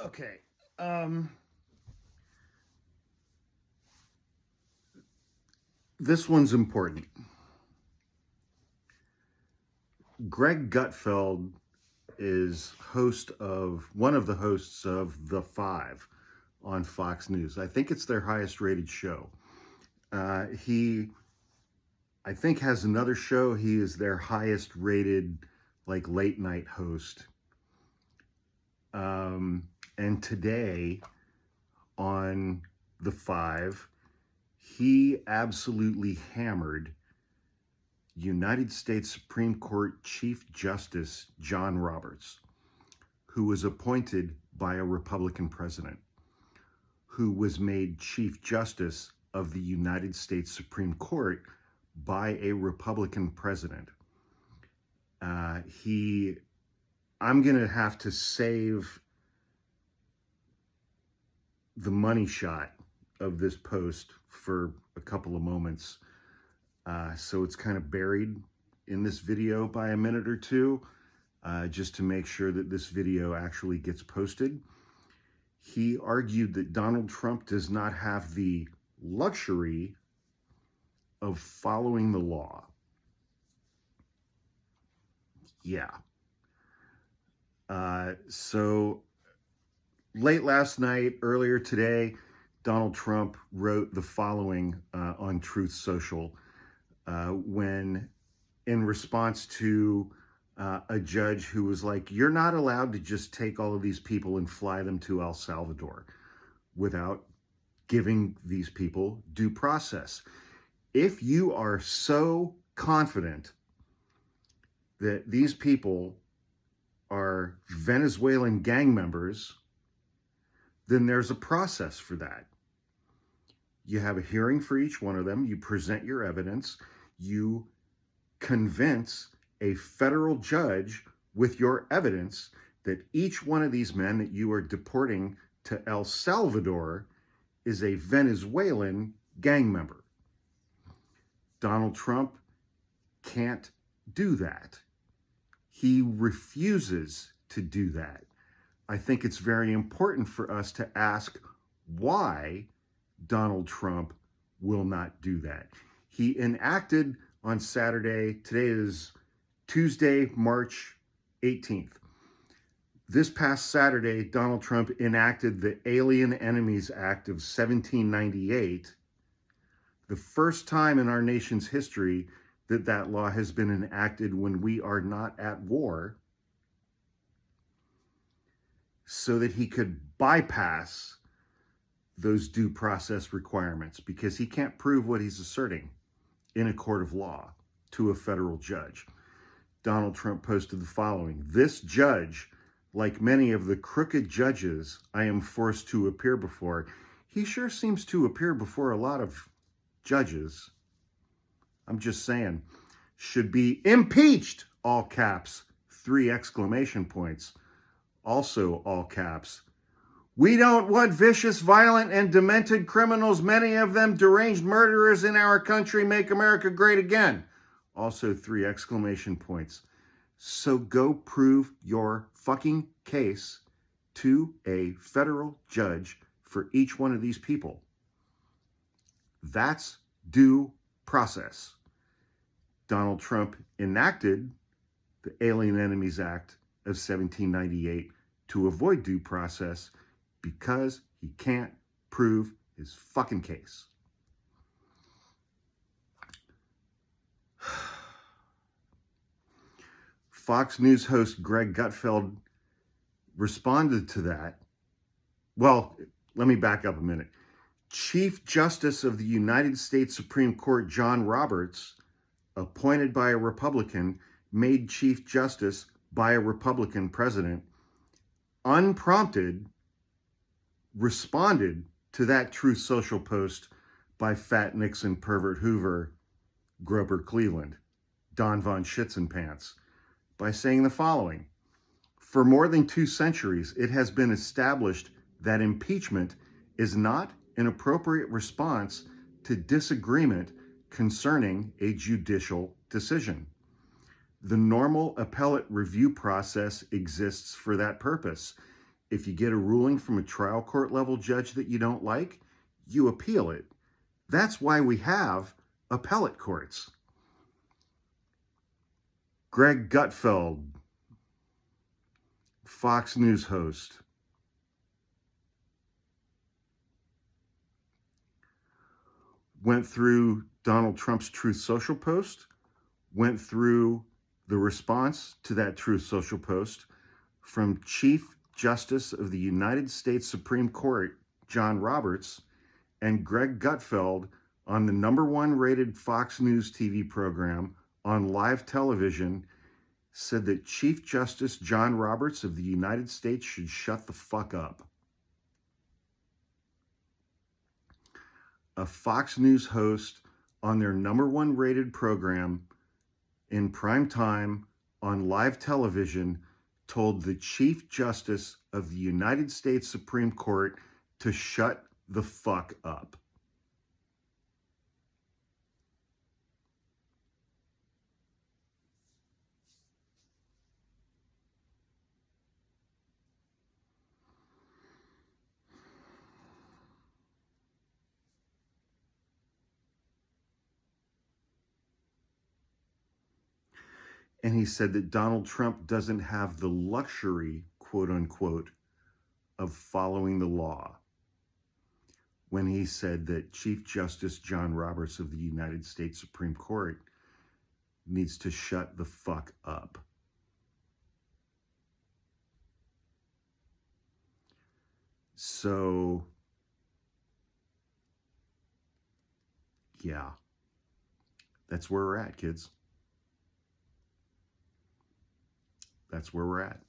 Okay. Um, this one's important. Greg Gutfeld is one of the hosts of The Five on Fox News. I think it's their highest rated show. He, I think, has another show. He is their highest rated, like, late night host. And today on The Five, he absolutely hammered United States Supreme Court Chief Justice John Roberts, who was appointed by a Republican president, who was made Chief Justice of the United States Supreme Court by a Republican president. I'm going to have to save the money shot of this post for a couple of moments. So it's kind of buried in this video by a minute or two, just to make sure that this video actually gets posted. He argued that Donald Trump does not have the luxury of following the law. Yeah. So late last night, earlier today, Donald Trump wrote the following on Truth Social when, in response to a judge who was like, you're not allowed to just take all of these people and fly them to El Salvador without giving these people due process. If you are so confident that these people are Venezuelan gang members, then there's a process for that. You have a hearing for each one of them. You present your evidence. You convince a federal judge with your evidence that each one of these men that you are deporting to El Salvador is a Venezuelan gang member. Donald Trump can't do that. He refuses to do that. I think it's very important for us to ask why Donald Trump will not do that. He enacted on Saturday, today is Tuesday, March 18th. This past Saturday, Donald Trump enacted the Alien Enemies Act of 1798, the first time in our nation's history that that law has been enacted when we are not at war, so that he could bypass those due process requirements, because he can't prove what he's asserting in a court of law to a federal judge. Donald Trump posted the following: this judge, like many of the crooked judges I am forced to appear before, he sure seems to appear before a lot of judges, I'm just saying, should be impeached, all caps, 3 exclamation points, also all caps. We don't want vicious, violent, and demented criminals, many of them deranged murderers in our country. Make America great again. Also 3 exclamation points. So go prove your fucking case to a federal judge for each one of these people. That's due process. Donald Trump enacted the Alien Enemies Act of 1798 to avoid due process because he can't prove his fucking case. Fox News host Greg Gutfeld responded to that. Well, let me back up a minute. Chief Justice of the United States Supreme Court John Roberts, appointed by a Republican, made Chief Justice by a Republican president, unprompted, responded to that Truth Social post by Fat Nixon, Pervert Hoover, Grover Cleveland, Don Von Schitzenpants, by saying the following: for more than 2 centuries, it has been established that impeachment is not an appropriate response to disagreement concerning a judicial decision. The normal appellate review process exists for that purpose. If you get a ruling from a trial court level judge that you don't like, you appeal it. That's why we have appellate courts. Greg Gutfeld, Fox News host, went through Donald Trump's Truth Social post, went through the response to that Truth Social post from Chief Justice of the United States Supreme Court, John Roberts, and Greg Gutfeld on the #1 rated Fox News TV program on live television said that Chief Justice John Roberts of the United States should shut the fuck up. A Fox News host on their #1 rated program in prime time on live television told the Chief Justice of the United States Supreme Court to shut the fuck up. And he said that Donald Trump doesn't have the luxury, quote unquote, of following the law, when he said that Chief Justice John Roberts of the United States Supreme Court needs to shut the fuck up. So, yeah, that's where we're at, kids. That's where we're at.